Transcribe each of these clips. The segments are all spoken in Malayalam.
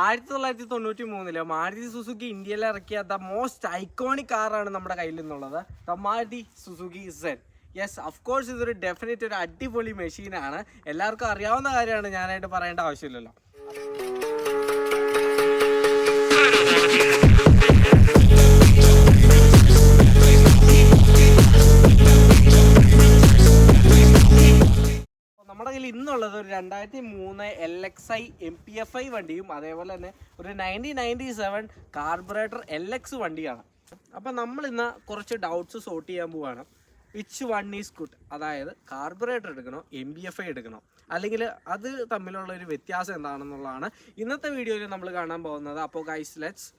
1993 മാരുതി സുസുക്കി ഇന്ത്യയിൽ ഇറക്കിയ ദ മോസ്റ്റ് ഐക്കോണിക് കാറാണ് നമ്മുടെ കയ്യിൽ നിന്നുള്ളത്, the Maruti Suzuki Zen. Yes, of course ഇതൊരു ഡെഫിനറ്റ് ഒരു അടിപൊളി മെഷീനാണ്. എല്ലാവർക്കും അറിയാവുന്ന കാര്യമാണ്, ഞാനായിട്ട് പറയേണ്ട ആവശ്യമില്ലല്ലോ. നമ്മുടെ കയ്യിൽ ഇന്നുള്ളത് ഒരു 2003 LXi MPFI വണ്ടിയും അതേപോലെ തന്നെ ഒരു 1997 കാർബറേറ്റർ LX വണ്ടിയാണ്. അപ്പം നമ്മൾ ഇന്ന് കുറച്ച് ഡൗട്ട്സ് സോർട്ട് ചെയ്യാൻ പോവുകയാണ്. വിച്ച് വൺ ഈസ് ഗുഡ്, അതായത് കാർബറേറ്റർ എടുക്കണോ MPFI എടുക്കണോ, അല്ലെങ്കിൽ അത് തമ്മിലുള്ള ഒരു വ്യത്യാസം എന്താണെന്നുള്ളതാണ് ഇന്നത്തെ വീഡിയോയിൽ നമ്മൾ കാണാൻ പോകുന്നത്. അപ്പോൾ guys, let's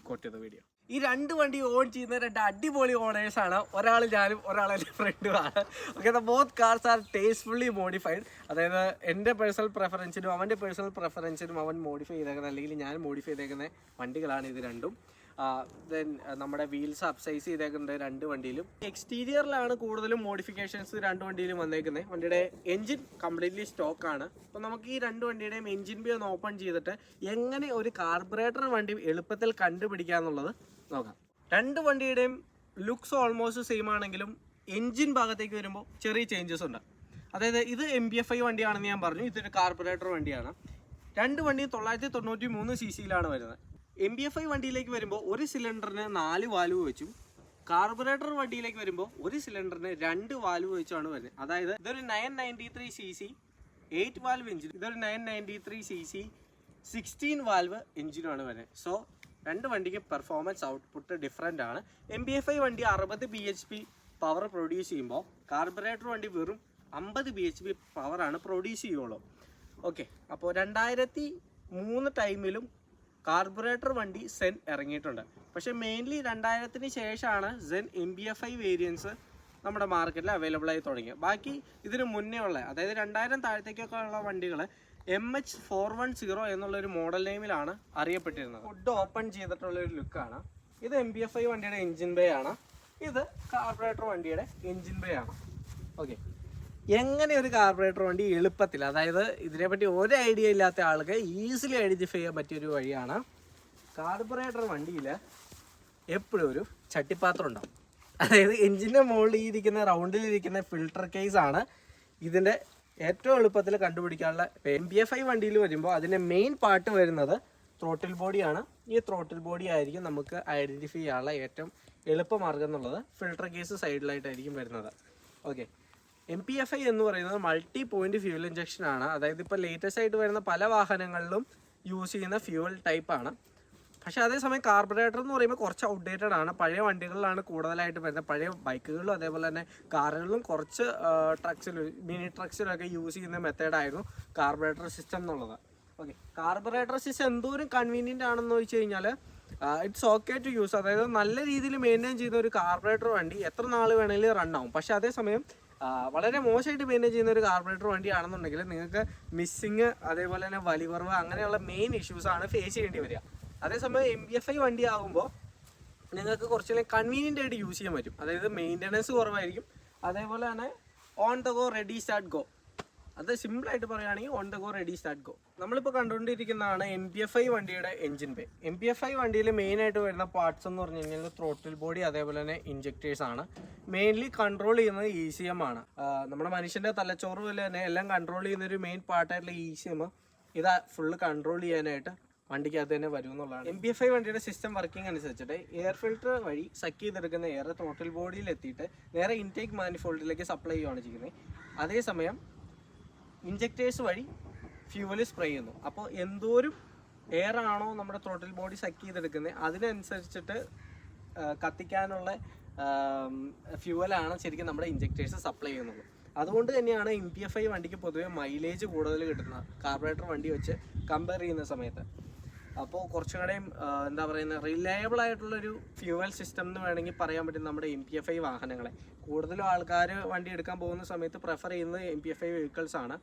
go to the video. ഈ രണ്ട് വണ്ടി ഓൺ ചെയ്യുന്ന രണ്ട് അടിപൊളി ഓണേഴ്സാണ്. ഒരാൾ ഞാനും ഒരാൾ എൻ്റെ ഫ്രണ്ടുമാണ്. Okay, the both cars are tastefully modified. അതായത് എൻ്റെ പേഴ്സണൽ പ്രിഫറൻസിനും അവൻ്റെ പേഴ്സണൽ പ്രിഫറൻസിനും അവൻ മോഡിഫൈ ചെയ്തേക്കുന്ന അല്ലെങ്കിൽ ഞാൻ മോഡിഫൈ ചെയ്തേക്കുന്ന വണ്ടികളാണ് ഇത് രണ്ടും. ദെൻ നമ്മുടെ വീൽസ് അപ്സൈസ് ചെയ്തേക്കുന്നത് രണ്ട് വണ്ടിയിലും. എക്സ്റ്റീരിയറിലാണ് കൂടുതലും മോഡിഫിക്കേഷൻസ് രണ്ട് വണ്ടിയിലും വന്നേക്കുന്നത്. വണ്ടിയുടെ എൻജിൻ കംപ്ലീറ്റ്ലി സ്റ്റോക്കാണ്. അപ്പോൾ നമുക്ക് ഈ രണ്ട് വണ്ടിയുടെയും എൻജിൻ ബി ഒന്ന് ഓപ്പൺ ചെയ്തിട്ട് എങ്ങനെ ഒരു കാർബറേറ്റർ വണ്ടി എളുപ്പത്തിൽ കണ്ടുപിടിക്കാന്നുള്ളത് നോക്കാം. രണ്ട് വണ്ടിയുടെയും ലുക്സ് ഓൾമോസ്റ്റ് സെയിം ആണെങ്കിലും എൻജിൻ ഭാഗത്തേക്ക് വരുമ്പോൾ ചെറിയ ചേഞ്ചസ് ഉണ്ട്. അതായത് ഇത് MPFI വണ്ടിയാണെന്ന് ഞാൻ പറഞ്ഞു, ഇതൊരു കാർബറേറ്റർ വണ്ടിയാണ്. രണ്ട് വണ്ടിയും 993 cc വരുന്നത്. MPFI വണ്ടിയിലേക്ക് വരുമ്പോൾ ഒരു സിലിണ്ടറിന് 4 വാൽവ് വെച്ചും കാർബറേറ്റർ വണ്ടിയിലേക്ക് വരുമ്പോൾ ഒരു സിലിണ്ടറിന് 2 വാൽവ് വെച്ചാണ് വരുന്നത്. അതായത് ഇതൊരു 993 cc 8 വാൽവ് എഞ്ചിൻ, ഇതൊരു 993 cc 16 വാൽവ് എഞ്ചിനുമാണ് വരുന്നത്. സോ രണ്ട് വണ്ടിക്ക് പെർഫോമൻസ് ഔട്ട്പുട്ട് ഡിഫറെൻ്റ് ആണ്. MPFI വണ്ടി 60 bhp പവർ പ്രൊഡ്യൂസ് ചെയ്യുമ്പോൾ കാർബറേറ്റർ വണ്ടി വെറും 50 bhp പവറാണ് പ്രൊഡ്യൂസ് ചെയ്യുള്ളൂ. ഓക്കെ, അപ്പോൾ 2003 ടൈമിലും കാർബറേറ്റർ വണ്ടി സെൻ ഇറങ്ങിയിട്ടുണ്ട്. പക്ഷേ മെയിൻലി 2000-ന് ശേഷമാണ് സെൻ MPFI വേരിയൻസ് നമ്മുടെ മാർക്കറ്റിൽ അവൈലബിൾ ആയി തുടങ്ങിയത്. ബാക്കി ഇതിന് മുന്നേ ഉള്ള, അതായത് 2000 താഴത്തേക്കൊക്കെ ഉള്ള വണ്ടികൾ MH410 എന്നുള്ളൊരു മോഡൽ നെയിമിലാണ് അറിയപ്പെട്ടിരുന്നത്. ഫുഡ് ഓപ്പൺ ചെയ്തിട്ടുള്ളൊരു ലുക്കാണ്. ഇത് MPFI വണ്ടിയുടെ എൻജിൻ ബേ ആണ്, ഇത് കാർബറേറ്റർ വണ്ടിയുടെ എൻജിൻ ബേ ആണ്. ഓക്കെ, എങ്ങനെ ഒരു കാർബറേറ്റർ വണ്ടി എളുപ്പത്തിൽ, അതായത് ഇതിനെപ്പറ്റി ഒരു ഐഡിയ ഇല്ലാത്ത ആൾക്ക് ഈസിലി ഐഡൻറ്റിഫൈ ചെയ്യാൻ പറ്റിയൊരു വഴിയാണ്. കാർബറേറ്റർ വണ്ടിയിൽ എപ്പോഴും ഒരു ചട്ടിപ്പാത്രം ഉണ്ടാവും. അതായത് എൻജിൻ്റെ മുകളിൽ ഇരിക്കുന്ന റൗണ്ടിലിരിക്കുന്ന ഫിൽട്ടർ കേസാണ് ഇതിൻ്റെ ഏറ്റവും എളുപ്പത്തിൽ കണ്ടുപിടിക്കാനുള്ള. MPFI വണ്ടിയിൽ വരുമ്പോൾ അതിൻ്റെ മെയിൻ പാർട്ട് വരുന്നത് ത്രോട്ടിൽ ബോഡിയാണ്. ഈ ത്രോട്ടിൽ ബോഡി ആയിരിക്കും നമുക്ക് ഐഡൻറ്റിഫൈ ചെയ്യാനുള്ള ഏറ്റവും എളുപ്പമാർഗ്ഗം എന്നുള്ളത്. ഫിൽട്ടർ കേസ് സൈഡിലായിട്ടായിരിക്കും വരുന്നത്. ഓക്കെ, MPFI എന്ന് പറയുന്നത് മൾട്ടി പോയിന്റ് ഫ്യൂൽ ഇഞ്ചക്ഷൻ ആണ്. അതായത് ഇപ്പോൾ ലേറ്റസ്റ്റ് ആയിട്ട് വരുന്ന പല വാഹനങ്ങളിലും യൂസ് ചെയ്യുന്ന ഫ്യൂവൽ ടൈപ്പാണ്. പക്ഷേ അതേസമയം കാർബറേറ്റർ എന്ന് പറയുമ്പോൾ കുറച്ച് ഔട്ട്ഡേറ്റഡ് ആണ്. പഴയ വണ്ടികളിലാണ് കൂടുതലായിട്ട് വരുന്നത്. പഴയ ബൈക്കുകളിലും അതേപോലെ തന്നെ കാറുകളിലും കുറച്ച് ട്രക്സിലും മിനി ട്രക്സിലൊക്കെ യൂസ് ചെയ്യുന്ന മെത്തേഡായിരുന്നു കാർബറേറ്റർ സിസ്റ്റം എന്നുള്ളത്. ഓക്കെ, കാർബറേറ്റർ സിസ്റ്റം എന്തോരം കൺവീനിയൻ്റ് ആണെന്ന് ചോദിച്ചു കഴിഞ്ഞാൽ ഇറ്റ്സ് ഓക്കെ ടു യൂസ്. അതായത് നല്ല രീതിയിൽ മെയിൻറ്റെയിൻ ചെയ്യുന്ന ഒരു കാർബറേറ്റർ വണ്ടി എത്ര നാൾ വേണമെങ്കിലും റൺ ആവും. പക്ഷേ അതേസമയം വളരെ മോശമായിട്ട് മെയിൻറ്റെയിൻ ചെയ്യുന്ന ഒരു കാർബറേറ്റർ വണ്ടിയാണെന്നുണ്ടെങ്കിൽ നിങ്ങൾക്ക് മിസ്സിങ് അതേപോലെ തന്നെ വലിവർവ് അങ്ങനെയുള്ള മെയിൻ ഇഷ്യൂസാണ് ഫേസ് ചെയ്യേണ്ടി വരിക. അതേസമയം MPFI വണ്ടി ആകുമ്പോൾ നിങ്ങൾക്ക് കുറച്ചുകൂടി കൺവീനിയൻ്റ് ആയിട്ട് യൂസ് ചെയ്യാൻ പറ്റും. അതായത് മെയിൻ്റനൻസ് കുറവായിരിക്കും. അതേപോലെ തന്നെ on the go ready start go, അത് സിമ്പിളായിട്ട് പറയുകയാണെങ്കിൽ on the go ready start go. നമ്മളിപ്പോൾ കണ്ടുകൊണ്ടിരിക്കുന്നതാണ് MPFI വണ്ടിയുടെ എൻജിൻ ബേ. MPFI വണ്ടിയിൽ മെയിനായിട്ട് വരുന്ന പാർട്സ് എന്ന് പറഞ്ഞു കഴിഞ്ഞാൽ ത്രോട്ടിൽ ബോഡി അതേപോലെ തന്നെ ഇഞ്ചക്ടേഴ്സ് ആണ്. മെയിൻലി കൺട്രോൾ ചെയ്യുന്നത് ECM ആണ്. നമ്മുടെ മനുഷ്യൻ്റെ തലച്ചോറ് പോലെ തന്നെ എല്ലാം കൺട്രോൾ ചെയ്യുന്നൊരു മെയിൻ പാർട്ടായിട്ടുള്ള ECM ഇത് ഫുള്ള് കൺട്രോൾ ചെയ്യാനായിട്ട് വണ്ടിക്കകത്ത് തന്നെ വരും എന്നുള്ളതാണ്. MPFI വണ്ടിയുടെ സിസ്റ്റം വർക്കിംഗ് അനുസരിച്ചിട്ട് എയർ ഫിൽറ്റർ വഴി സക്ക് ചെയ്തെടുക്കുന്ന എയർ ത്രോട്ടിൽ ബോഡിയിൽ എത്തിയിട്ട് നേരെ ഇൻടേക്ക് മാനിഫോൾഡിലേക്ക് സപ്ലൈ ചെയ്യുകയാണ് ചെയ്യുന്നത്. അതേസമയം ഇഞ്ചക്ടേഴ്സ് വഴി ഫ്യൂവൽ സ്പ്രേ ചെയ്യുന്നു. അപ്പോൾ എന്തോരം എയർ ആണോ നമ്മുടെ ത്രോട്ടിൽ ബോഡി സക്ക് ചെയ്തെടുക്കുന്നത് അതിനനുസരിച്ചിട്ട് കത്തിക്കാനുള്ള ഫ്യൂവലാണ് ശരിക്കും നമ്മുടെ ഇഞ്ചക്ടേഴ്സ് സപ്ലൈ ചെയ്യുന്നത്. അതുകൊണ്ട് തന്നെയാണ് MPFI വണ്ടിക്ക് പൊതുവെ മൈലേജ് കൂടുതൽ കിട്ടുന്നത് കാർബറേറ്റർ വണ്ടി വെച്ച് കമ്പയർ ചെയ്യുന്ന സമയത്ത്. അപ്പോൾ കുറച്ചുകൂടെയും എന്താ പറയുന്നത് റിലയബിൾ ആയിട്ടുള്ളൊരു ഫ്യൂവൽ സിസ്റ്റം എന്ന് വേണമെങ്കിൽ പറയാൻ പറ്റും നമ്മുടെ MPFI വാഹനങ്ങളെ. കൂടുതലും ആൾക്കാർ വണ്ടി എടുക്കാൻ പോകുന്ന സമയത്ത് പ്രിഫർ ചെയ്യുന്നത് MPFI വെഹിക്കിൾസ് ആണ്.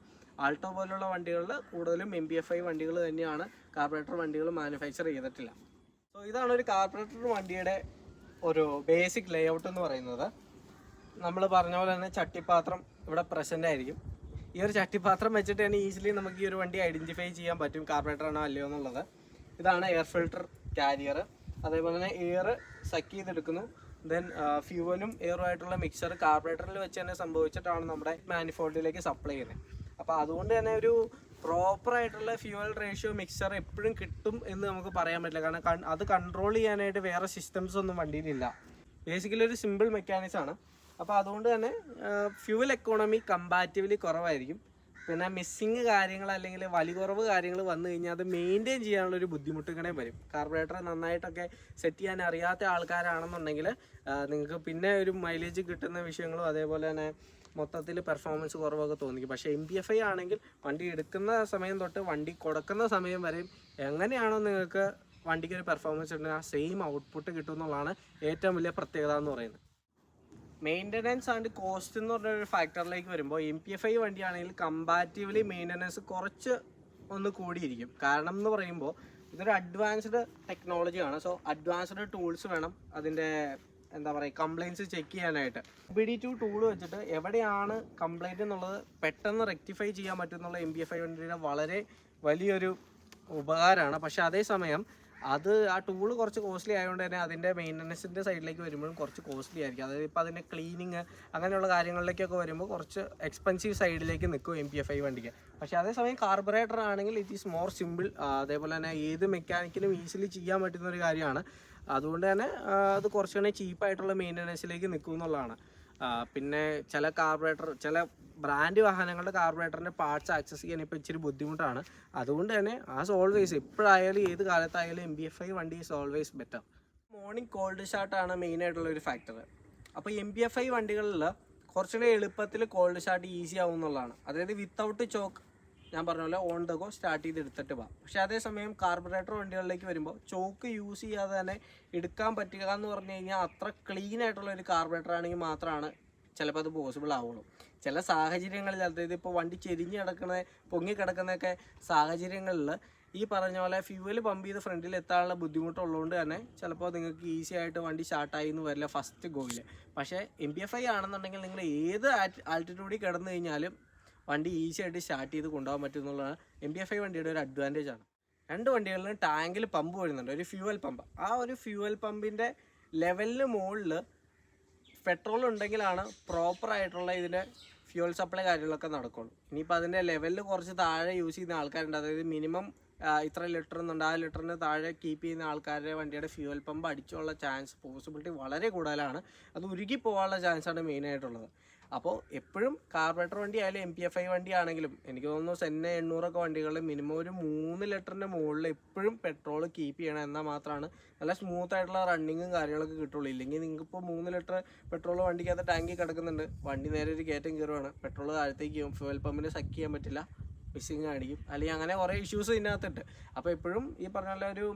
ആൾട്ടോ പോലുള്ള വണ്ടികളിൽ കൂടുതലും MPFI വണ്ടികൾ തന്നെയാണ്, കാർബറേറ്റർ വണ്ടികൾ മാനുഫാക്ചർ ചെയ്തിട്ടില്ല. സോ ഇതാണ് ഒരു കാർബറേറ്റർ വണ്ടിയുടെ ഒരു ബേസിക് ലേ ഔട്ട് എന്ന് പറയുന്നത്. നമ്മൾ പറഞ്ഞ പോലെ തന്നെ ചട്ടിപ്പാത്രം ഇവിടെ പ്രസൻ്റ് ആയിരിക്കും. ഈ ഒരു ചട്ടിപ്പാത്രം വെച്ചിട്ട് തന്നെ ഈസിലി നമുക്ക് ഈ ഒരു വണ്ടി ഐഡൻറ്റിഫൈ ചെയ്യാൻ പറ്റും കാർബറേറ്റർ ആണോ അല്ലയോ എന്നുള്ളത്. ഇതാണ് എയർ ഫിൽട്ടർ കാരിയർ. അതേപോലെ തന്നെ എയർ സക്ക് ചെയ്തെടുക്കുന്നു. ദെൻ ഫ്യൂവലും എയറുമായിട്ടുള്ള മിക്സർ കാർബറേറ്ററിൽ വെച്ച് തന്നെ സംഭവിച്ചിട്ടാണ് നമ്മുടെ മാനിഫോൾഡിലേക്ക് സപ്ലൈ ചെയ്യുന്നത്. അപ്പോൾ അതുകൊണ്ട് തന്നെ ഒരു പ്രോപ്പറായിട്ടുള്ള ഫ്യൂവൽ റേഷ്യോ മിക്സർ എപ്പോഴും കിട്ടും എന്ന് നമുക്ക് പറയാൻ പറ്റില്ല. കാരണം അത് കൺട്രോൾ ചെയ്യാനായിട്ട് വേറെ സിസ്റ്റംസ് ഒന്നും വണ്ടിയിലില്ല. ബേസിക്കലി ഒരു സിമ്പിൾ മെക്കാനിക്സ് ആണ്. അപ്പോൾ അതുകൊണ്ട് തന്നെ ഫ്യൂവൽ എക്കോണമി കമ്പാരിറ്റീവ്ലി കുറവായിരിക്കും. പിന്നെ മിസ്സിങ് കാര്യങ്ങൾ അല്ലെങ്കിൽ വലികുറവ് കാര്യങ്ങൾ വന്നു കഴിഞ്ഞാൽ അത് മെയിൻറ്റെയിൻ ചെയ്യാനുള്ളൊരു ബുദ്ധിമുട്ട് ഇങ്ങനെ വരും. കാർബറേറ്റർ നന്നായിട്ടൊക്കെ സെറ്റ് ചെയ്യാൻ അറിയാത്ത ആൾക്കാരാണെന്നുണ്ടെങ്കിൽ നിങ്ങൾക്ക് പിന്നെ ഒരു മൈലേജ് കിട്ടുന്ന വിഷയങ്ങളും അതേപോലെ തന്നെ മൊത്തത്തിൽ പെർഫോമൻസ് കുറവൊക്കെ തോന്നിക്കും. പക്ഷേ MPFI ആണെങ്കിൽ വണ്ടി എടുക്കുന്ന സമയം തൊട്ട് വണ്ടി കൊടുക്കുന്ന സമയം വരെയും എങ്ങനെയാണോ നിങ്ങൾക്ക് വണ്ടിക്ക് ഒരു പെർഫോമൻസ് ഉണ്ടെങ്കിൽ ആ സെയിം ഔട്ട്പുട്ട് കിട്ടും എന്നുള്ളതാണ് ഏറ്റവും വലിയ പ്രത്യേകത എന്ന് പറയുന്നത്. മെയിൻ്റനൻസ് ആൻഡ് കോസ്റ്റ് എന്ന് പറഞ്ഞൊരു ഫാക്ടറിലേക്ക് വരുമ്പോൾ MPFI വണ്ടിയാണെങ്കിൽ കമ്പാരിറ്റീവ്ലി മെയിൻ്റനൻസ് കുറച്ച് ഒന്ന് കൂടിയിരിക്കും. കാരണം എന്ന് പറയുമ്പോൾ ഇതൊരു അഡ്വാൻസ്ഡ് ടെക്നോളജിയാണ്. സോ അഡ്വാൻസ്ഡ് ടൂൾസ് വേണം അതിൻ്റെ എന്താ പറയുക കംപ്ലയിൻറ്റ്സ് ചെക്ക് ചെയ്യാനായിട്ട്. OBD2 ടൂൾ വെച്ചിട്ട് എവിടെയാണ് കംപ്ലയിൻറ്റ് എന്നുള്ളത് പെട്ടെന്ന് റെക്ടിഫൈ ചെയ്യാൻ പറ്റുന്നുള്ള MPFI വണ്ടിയുടെ വളരെ വലിയൊരു ഉപകാരമാണ്. പക്ഷേ അതേസമയം ആ ടൂള് കുറച്ച് കോസ്റ്റ്ലി ആയതുകൊണ്ട് തന്നെ അതിൻ്റെ മെയിൻ്റനൻസിൻ്റെ സൈഡിലേക്ക് വരുമ്പോഴും കുറച്ച് കോസ്റ്റ്ലി ആയിരിക്കും. അതായത് ഇപ്പോൾ അതിൻ്റെ ക്ലീനിങ് അങ്ങനെയുള്ള കാര്യങ്ങളിലേക്കൊക്കെ വരുമ്പോൾ കുറച്ച് എക്സ്പെൻസീവ് സൈഡിലേക്ക് നിൽക്കും MPFI വണ്ടിക്ക്. പക്ഷേ അതേസമയം കാർബറേറ്റർ ആണെങ്കിൽ ഇറ്റ് ഈസ് മോർ സിമ്പിൾ. അതേപോലെ തന്നെ ഏത് മെക്കാനിക്കിനും ഈസിലി ചെയ്യാൻ പറ്റുന്ന ഒരു കാര്യമാണ്. അതുകൊണ്ട് തന്നെ അത് കുറച്ചുകൂടെ ചീപ്പായിട്ടുള്ള മെയിൻ്റനൻസിലേക്ക് നിൽക്കും എന്നുള്ളതാണ്. പിന്നെ ചില ബ്രാൻഡ് വാഹനങ്ങളുടെ കാർബറേറ്ററിൻ്റെ പാർട്സ് ആക്സസ് ചെയ്യാൻ ഇപ്പോൾ ഇച്ചിരി ബുദ്ധിമുട്ടാണ്. അതുകൊണ്ട് തന്നെ ഓൾവേസ് എപ്പോഴായാലും ഏത് കാലത്തായാലും MPFI വണ്ടി is always better. Morning cold സ്റ്റാർട്ടാണ് മെയിനായിട്ടുള്ളൊരു ഫാക്ടർ. അപ്പോൾ MPFI വണ്ടികളിൽ കുറച്ചുകൂടെ എളുപ്പത്തിൽ കോൾഡ് സ്റ്റാർട്ട് ഈസി ആവും എന്നുള്ളതാണ്. അതായത് വിത്തൗട്ട് ചോക്ക് ഞാൻ പറഞ്ഞ പോലെ ഓൺ ദ ഗോ സ്റ്റാർട്ട് ചെയ്ത് എടുത്തിട്ട് പോകാം. പക്ഷേ അതേസമയം കാർബറേറ്റർ വണ്ടികളിലേക്ക് വരുമ്പോൾ ചോക്ക് യൂസ് ചെയ്യാതെ തന്നെ എടുക്കാൻ പറ്റുക എന്ന് പറഞ്ഞു കഴിഞ്ഞാൽ അത്ര ക്ലീൻ ആയിട്ടുള്ള ഒരു കാർബറേറ്റർ ആണെങ്കിൽ മാത്രമാണ് ചിലപ്പോൾ അത് പോസിബിൾ ആവുള്ളൂ. ചില സാഹചര്യങ്ങളിൽ അതായത് ഇപ്പോൾ വണ്ടി ചെരിഞ്ഞ് കിടക്കുന്ന പൊങ്ങിക്കിടക്കുന്നതൊക്കെ സാഹചര്യങ്ങളിൽ ഈ പറഞ്ഞ പോലെ ഫ്യൂവൽ പമ്പ് ചെയ്ത് ഫ്രണ്ടിൽ എത്താനുള്ള ബുദ്ധിമുട്ടുള്ളതുകൊണ്ട് തന്നെ ചിലപ്പോൾ നിങ്ങൾക്ക് ഈസി ആയിട്ട് വണ്ടി സ്റ്റാർട്ടായി എന്ന് വരില്ല ഫസ്റ്റ് ഗോയിൽ. പക്ഷേ MPFI ആണെന്നുണ്ടെങ്കിൽ നിങ്ങൾ ഏത് ആൾട്ടിറ്റ്യൂഡിൽ കിടന്നു കഴിഞ്ഞാലും വണ്ടി ഈസി ആയിട്ട് സ്റ്റാർട്ട് ചെയ്ത് കൊണ്ടുപോകാൻ പറ്റും എന്നുള്ളതാണ് MPFI വണ്ടിയുടെ ഒരു അഡ്വാൻറ്റേജ് ആണ്. രണ്ട് വണ്ടികളിലും ടാങ്കിൽ പമ്പ് വരുന്നുണ്ട്, ഒരു ഫ്യൂവൽ പമ്പ്. ആ ഒരു ഫ്യൂവൽ പമ്പിൻ്റെ ലെവലിന് മുകളിൽ പെട്രോൾ ഉണ്ടെങ്കിലാണ് പ്രോപ്പറായിട്ടുള്ള ഇതിൻ്റെ ഫ്യൂവൽ സപ്ലൈ കാര്യങ്ങളൊക്കെ നടക്കുള്ളൂ. ഇനിയിപ്പോൾ അതിൻ്റെ ലെവലിൽ കുറച്ച് താഴെ യൂസ് ചെയ്യുന്ന ആൾക്കാരുണ്ട്. അതായത് മിനിമം ഇത്ര ലിറ്റർ എന്നുണ്ട്, ആ ലിറ്ററിന് താഴെ കീപ്പ് ചെയ്യുന്ന ആൾക്കാരുടെ വണ്ടിയുടെ ഫ്യൂവൽ പമ്പ് അടിച്ചുള്ള പോസിബിലിറ്റി വളരെ കൂടുതലാണ്. അത് ഉരുകി പോകാനുള്ള ചാൻസാണ് മെയിനായിട്ടുള്ളത്. അപ്പോൾ എപ്പോഴും കാർബറേറ്റർ വണ്ടി ആയാലും MPFI വണ്ടി ആണെങ്കിലും എനിക്ക് തോന്നുന്നു സെന്ന 800 വണ്ടികളിൽ മിനിമം ഒരു 3 ലിറ്ററിൻ്റെ മുകളിൽ എപ്പോഴും പെട്രോൾ കീപ്പ് ചെയ്യണം. എന്നാൽ മാത്രമാണ് നല്ല സ്മൂത്ത് ആയിട്ടുള്ള റണ്ണിങ്ങും കാര്യങ്ങളൊക്കെ കിട്ടുള്ളൂ. ഇല്ലെങ്കിൽ നിങ്ങൾക്കിപ്പോൾ 3 ലിറ്റർ പെട്രോൾ വണ്ടിക്കകത്ത് ടാങ്കിൽ കിടക്കുന്നുണ്ട്, വണ്ടി നേരെ ഒരു കയറ്റം കയറുവാണ്, പെട്രോൾ താഴത്തേക്ക് ചെയ്യും, ഫ്യൂവൽ പമ്പിന് സക്ക് ചെയ്യാൻ പറ്റില്ല, മിസ്സിങ് കാണിക്കും, അല്ലെങ്കിൽ അങ്ങനെ കുറേ ഇഷ്യൂസ് ഇതിനകത്തുണ്ട്. അപ്പോൾ എപ്പോഴും ഈ പറഞ്ഞ പോലെ ഒരു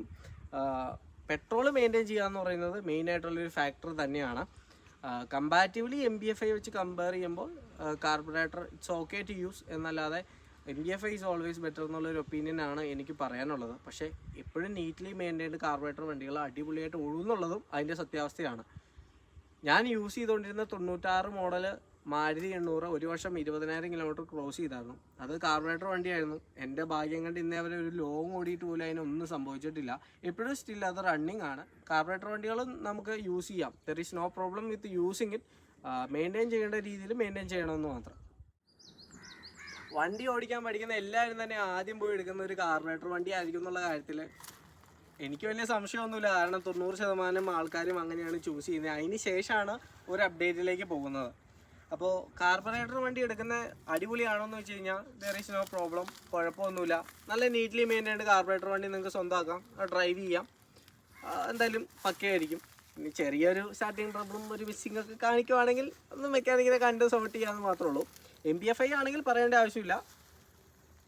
പെട്രോൾ മെയിൻറ്റെയിൻ ചെയ്യുക എന്ന് പറയുന്നത് മെയിനായിട്ടുള്ളൊരു ഫാക്ടർ തന്നെയാണ്. കമ്പാരിറ്റീവ്ലി MPFI വെച്ച് കമ്പയർ ചെയ്യുമ്പോൾ carburettor it's okay to use എന്നല്ലാതെ MPFI ഈസ് ഓൾവേസ് ബെറ്റർ എന്നുള്ളൊരു ഒപ്പീനിയനാണ് എനിക്ക് പറയാനുള്ളത്. പക്ഷേ എപ്പോഴും നീറ്റ്ലി മെയിൻറ്റൈൻഡ് കാർബറേറ്റർ വണ്ടികൾ അടിപൊളിയായിട്ട് ഓടുന്നുള്ളതും അതിൻ്റെ സത്യാവസ്ഥയാണ്. ഞാൻ യൂസ് ചെയ്തുകൊണ്ടിരുന്ന 96 മോഡൽ മാരുതി 800 ഒരു വർഷം 20,000 കിലോമീറ്റർ ക്രോസ് ചെയ്തായിരുന്നു. അത് കാർബറേറ്റർ വണ്ടിയായിരുന്നു. എൻ്റെ ഭാഗ്യം കണ്ട് ഇന്നേ വരെ ഒരു ലോങ് ഓടിയിട്ട് പോലും അതിനൊന്നും സംഭവിച്ചിട്ടില്ല. എപ്പോഴും സ്റ്റിൽ അത് റണ്ണിങ് ആണ്. കാർബറേറ്റർ വണ്ടികളും നമുക്ക് യൂസ് ചെയ്യാം. There is no problem with using it. Maintain ചെയ്യേണ്ട രീതിയിൽ മെയിൻറ്റെയിൻ ചെയ്യണമെന്ന് മാത്രം. വണ്ടി ഓടിക്കാൻ പഠിക്കുന്ന എല്ലാവരും തന്നെ ആദ്യം പോയി എടുക്കുന്ന ഒരു കാർബറേറ്റർ വണ്ടി ആയിരിക്കും എന്നുള്ള കാര്യത്തിൽ എനിക്ക് വലിയ സംശയമൊന്നുമില്ല. കാരണം 90% ആൾക്കാരും അങ്ങനെയാണ് ചൂസ് ചെയ്യുന്നത്. അതിന് ശേഷമാണ് ഒരു അപ്ഡേറ്റിലേക്ക് പോകുന്നത്. അപ്പോൾ കാർബറേറ്റർ വണ്ടി എടുക്കുന്ന അടിപൊളിയാണോ എന്ന് വെച്ച് കഴിഞ്ഞാൽ ദർ ഈസ് നോ പ്രോബ്ലം, കുഴപ്പമൊന്നുമില്ല. നല്ല നീറ്റ്ലി മെയിൻറ്റൈൻഡ് കാർബറേറ്റർ വണ്ടി നിങ്ങൾക്ക് സ്വന്തമാക്കാം, ഡ്രൈവ് ചെയ്യാം, എന്തായാലും പക്കയായിരിക്കും. ഇനി ചെറിയൊരു സ്റ്റാർട്ടിങ് ട്രബിളും ഒരു മിസ്സിംഗ് ഒക്കെ കാണിക്കുവാണെങ്കിൽ ഒന്ന് മെക്കാനിക്കിനെ കണ്ട് സോർട്ട് ചെയ്യാമെന്ന് മാത്രമേ ഉള്ളൂ. MPFI ആണെങ്കിൽ പറയേണ്ട ആവശ്യമില്ല,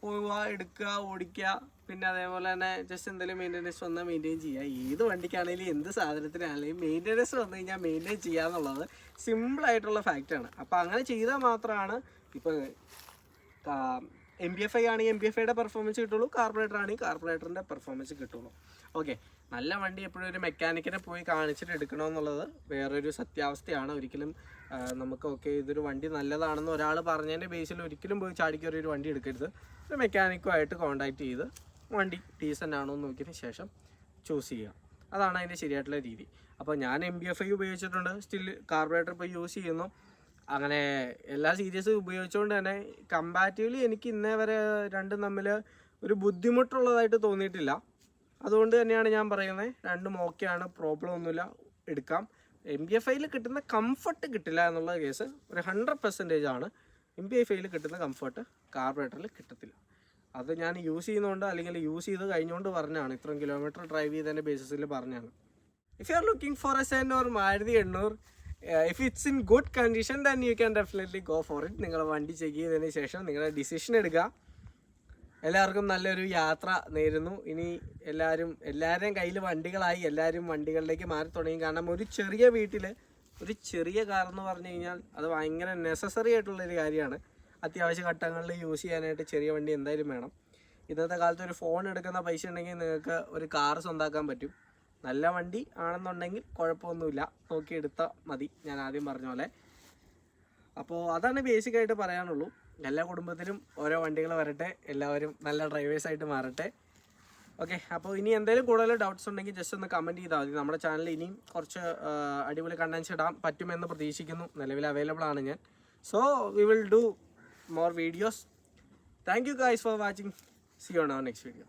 പോവുക, എടുക്കുക, ഓടിക്കുക, പിന്നെ അതേപോലെ തന്നെ ജസ്റ്റ് എന്തെങ്കിലും മെയിൻ്റെനൻസ് വന്നാൽ മെയിൻറ്റെയിൻ ചെയ്യുക. ഏത് വണ്ടിക്കാണെങ്കിലും എന്ത് സാധനത്തിനാണെങ്കിലും മെയിൻ്റെനൻസ് വന്നു കഴിഞ്ഞാൽ മെയിൻറ്റെയിൻ ചെയ്യുക എന്നുള്ളത് സിമ്പിളായിട്ടുള്ള ഫാക്റ്റാണ്. അപ്പോൾ അങ്ങനെ ചെയ്താൽ മാത്രമാണ് ഇപ്പോൾ MPFI ആണെങ്കിൽ MPFIയുടെ പെർഫോമൻസ് കിട്ടുള്ളൂ, കാർബറേറ്റർ ആണെങ്കിൽ കാർബറേറ്ററിൻ്റെ പെർഫോമൻസ് കിട്ടുള്ളൂ. ഓക്കെ, നല്ല വണ്ടി എപ്പോഴും ഒരു മെക്കാനിക്കിനെ പോയി കാണിച്ചിട്ട് എടുക്കണമെന്നുള്ളത് വേറൊരു സത്യാവസ്ഥയാണ്. ഒരിക്കലും നമുക്ക് ഓക്കെ ഇതൊരു വണ്ടി നല്ലതാണെന്ന് ഒരാൾ പറഞ്ഞതിൻ്റെ ബേസിൽ ഒരിക്കലും പോയി ചാടിക്കറി ഒരു വണ്ടി എടുക്കരുത്. ഒരു മെക്കാനിക്കുമായിട്ട് കോൺടാക്ട് ചെയ്ത് വണ്ടി ഡീസൻ്റ് ആണോ എന്ന് നോക്കിയതിന് ശേഷം ചൂസ് ചെയ്യുക. അതാണ് അതിൻ്റെ ശരിയായിട്ടുള്ള രീതി. അപ്പോൾ ഞാൻ MBFI ഉപയോഗിച്ചിട്ടുണ്ട്, സ്റ്റിൽ കാർബറേറ്റർ ഇപ്പോൾ യൂസ് ചെയ്യുന്നു. അങ്ങനെ എല്ലാ സീരീസും ഉപയോഗിച്ചുകൊണ്ട് തന്നെ കമ്പാരിറ്റീവ്ലി എനിക്ക് ഇന്നേ വരെ രണ്ടും തമ്മിൽ ഒരു ബുദ്ധിമുട്ടുള്ളതായിട്ട് തോന്നിയിട്ടില്ല. അതുകൊണ്ട് തന്നെയാണ് ഞാൻ പറയുന്നത് രണ്ടും ഓക്കെയാണ്, പ്രോബ്ലം ഒന്നുമില്ല, എടുക്കാം. MBFIയിൽ കിട്ടുന്ന കംഫർട്ട് കിട്ടില്ല എന്നുള്ള കേസ് ഒരു 100% ആണ്. MBFIയിൽ കിട്ടുന്ന കംഫർട്ട് കാർബറേറ്ററിൽ കിട്ടത്തില്ല. അത് ഞാൻ യൂസ് ചെയ്യുന്നതുകൊണ്ട് അല്ലെങ്കിൽ യൂസ് ചെയ്ത് കഴിഞ്ഞുകൊണ്ട് പറഞ്ഞാണ്, ഇത്രയും കിലോമീറ്റർ ഡ്രൈവ് ചെയ്തതിൻ്റെ ബേസിസിൽ പറഞ്ഞാണ്. If you are looking for a Zen or Maruti 800, if it's in good condition then you can definitely go for it. നിങ്ങളുടെ വണ്ടി ചെക്ക് ചെയ്തതിന് ശേഷം നിങ്ങളുടെ ഡിസിഷൻ എടുക്കുക. എല്ലാവർക്കും നല്ലൊരു യാത്ര നേരുന്നു. ഇനി എല്ലാവരുടെയും കയ്യിൽ വണ്ടികളായി, എല്ലാവരും വണ്ടികളിലേക്ക് മാറി തുടങ്ങി. കാരണം ഒരു ചെറിയ വീട്ടിൽ ഒരു ചെറിയ കാർ എന്ന് പറഞ്ഞു കഴിഞ്ഞാൽ അത് ഭയങ്കര നെസസറി ആയിട്ടുള്ളൊരു കാര്യമാണ്. അത്യാവശ്യ ഘട്ടങ്ങളിൽ യൂസ് ചെയ്യാനായിട്ട് ചെറിയ വണ്ടി എന്തായാലും വേണം. ഇന്നത്തെ കാലത്ത് ഒരു ഫോൺ എടുക്കുന്ന പൈസ ഉണ്ടെങ്കിൽ നിങ്ങൾക്ക് ഒരു കാർ സ്വന്തമാക്കാൻ പറ്റും. നല്ല വണ്ടി ആണെന്നുണ്ടെങ്കിൽ കുഴപ്പമൊന്നുമില്ല, നോക്കി എടുത്താൽ മതി, ഞാൻ ആദ്യം പറഞ്ഞ പോലെ. അപ്പോൾ അതാണ് ബേസിക്കായിട്ട് പറയാനുള്ളൂ. എല്ലാ കുടുംബത്തിലും ഓരോ വണ്ടികൾ വരട്ടെ, എല്ലാവരും നല്ല ഡ്രൈവേഴ്സായിട്ട് മാറട്ടെ. ഓക്കെ, അപ്പോൾ ഇനി എന്തെങ്കിലും കൂടുതൽ ഡൗട്ട്സ് ഉണ്ടെങ്കിൽ ജസ്റ്റ് ഒന്ന് കമൻറ്റ് ചെയ്താൽ മതി. നമ്മുടെ ചാനലിൽ ഇനിയും കുറച്ച് അടിപൊളി കണ്ടൻസ് ഇടാൻ പറ്റുമെന്ന് പ്രതീക്ഷിക്കുന്നു. നിലവിൽ അവൈലബിൾ ആണ് ഞാൻ. So we will do more videos. Thank you guys for watching. See you on our next video.